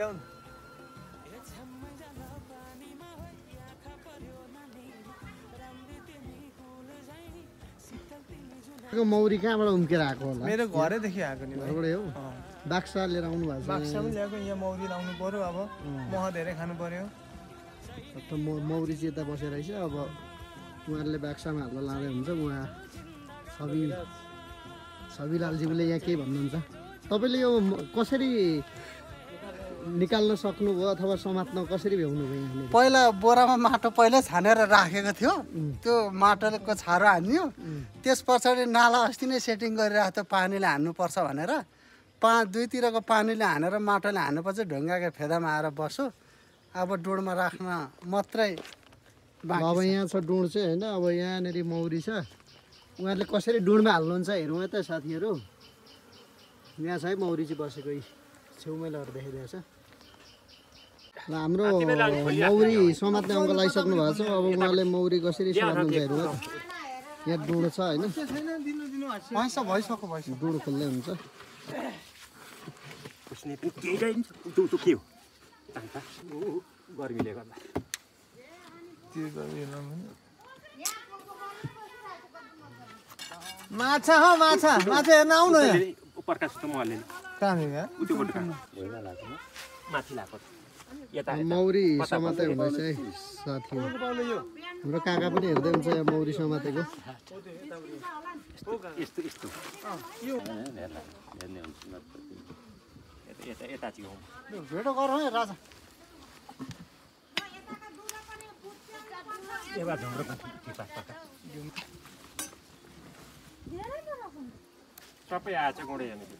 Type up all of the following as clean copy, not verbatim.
ल्याउन मौरी कहाँबाट उम्केर आएको होला मेरो घरैदेखि आएको नि घरबाटै हो बाक्सा लिएर आउनु भएको छ बाक्सा पनि ल्याएको यहाँ मौरी लाउनु पर्यो अब मह धेरै खानु पर्यो त मौरी चाहिँ यता बसेर रहेछ अब उहाँहरूले बाक्सामा हाल्न लाँदै हुन्छ उहाँ छविलालज्यूले यहाँ के भन्नुहुन्छ तपाईँले यो कसरी निकाल्न सक्नुभयो अथवा समात्न कसरी भ्याउनु भयो यहाँले पहिला बोरामा माटो पहिल्यै छानेर राखेको थियो त्यो माटोको छारो हान्यो त्यस पछाडि नाला अस्ति नै सेटिङ गरिरहेको थियो पानीले हान्नुपर्छ भनेर दुईतिरको पानीले हानेर माटोले हानेपछि ढुङ्गाको फेदामा आएर बस्यो अब डुँडमा राख्न मात्रै अब यहाँ छ डुँड चाहिँ होइन अब यहाँनिर मौरी छ उहाँहरूले कसरी डुँडमा हाल्नुहुन्छ हेरौँ है त साथीहरू यहाँ छ है मौरी चाहिँ बसेको छेउमै लगेर देखाइदिएको छ ल हाम्रो मौरी समात्ने अङ्क लगाइसक्नु भएको छ अब उहाँले मौरी कसरी समात्नुहुन्छ हेरौँ है त यहाँ डुँड छ होइन डुँड खोल्दै हुन्छ गर्मीले गर्दा माछा हो माछा माछा हेर्न आउनु प्रकाश त मले माथि लाग्छ मौरी समाते हुँदैछ है साथीहरू हाम्रो काका पनि हेर्दै हुन्छ यहाँ मौरी समातेको भेटो गरौँ है राजा सबै आएछ गोडे यहाँनिर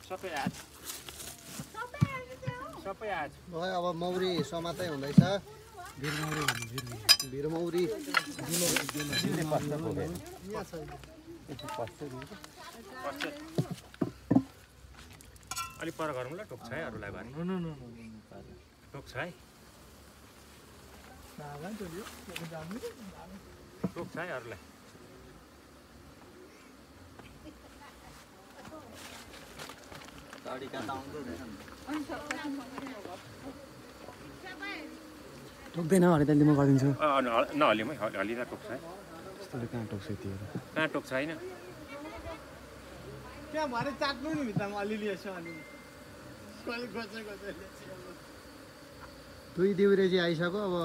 सबै आएछ सबै आएछ भयो अब मौरी समातै हुँदैछ भिरमौरी अलिक पर गरौँ ल टोक्छ है अरूलाई भने टोक्छ है टोक्छ है अरूलाई टोक्दैन भने त म गरिदिन्छु नहलिउँ है हलिँदा टोक्छ है कहाँ टोक्छ त्यो कहाँ टोक्छ होइन त्यहाँ भरे चाट्नु नि भित्तामा अलिअलि यसो अलिअलि दुई दिउरे चाहिँ आइसक्यो अब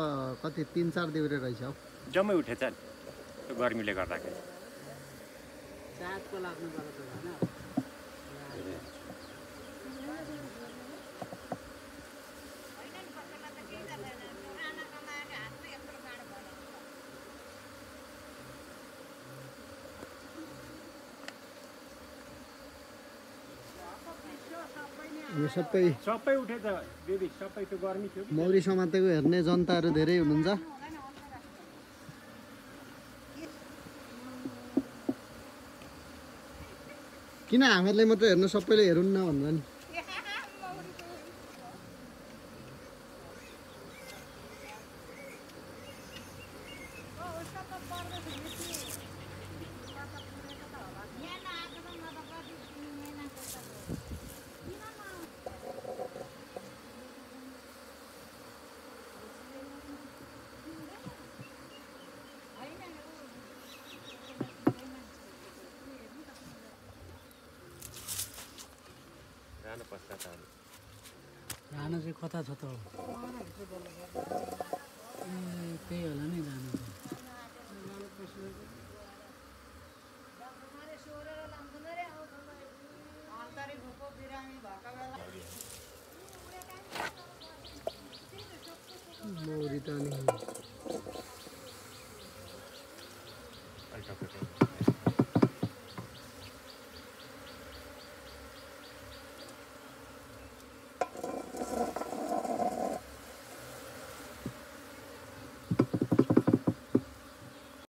कति 3-4 दिउरे रहेछ हौ जम्मै उठेछ त्यो गर्मीले गर्दाखेरि यो सबै उठेछ दिदी सबै त्यो गर्मी थियो मौरी समातेको हेर्ने जनताहरू धेरै हुनुहुन्छ किन हामीहरूले मात्रै हेर्नु सबैले हेरुन्न भन्दा नि जानु चाहिँ कता छ त त्यही होला नि जानु मौरी त अनि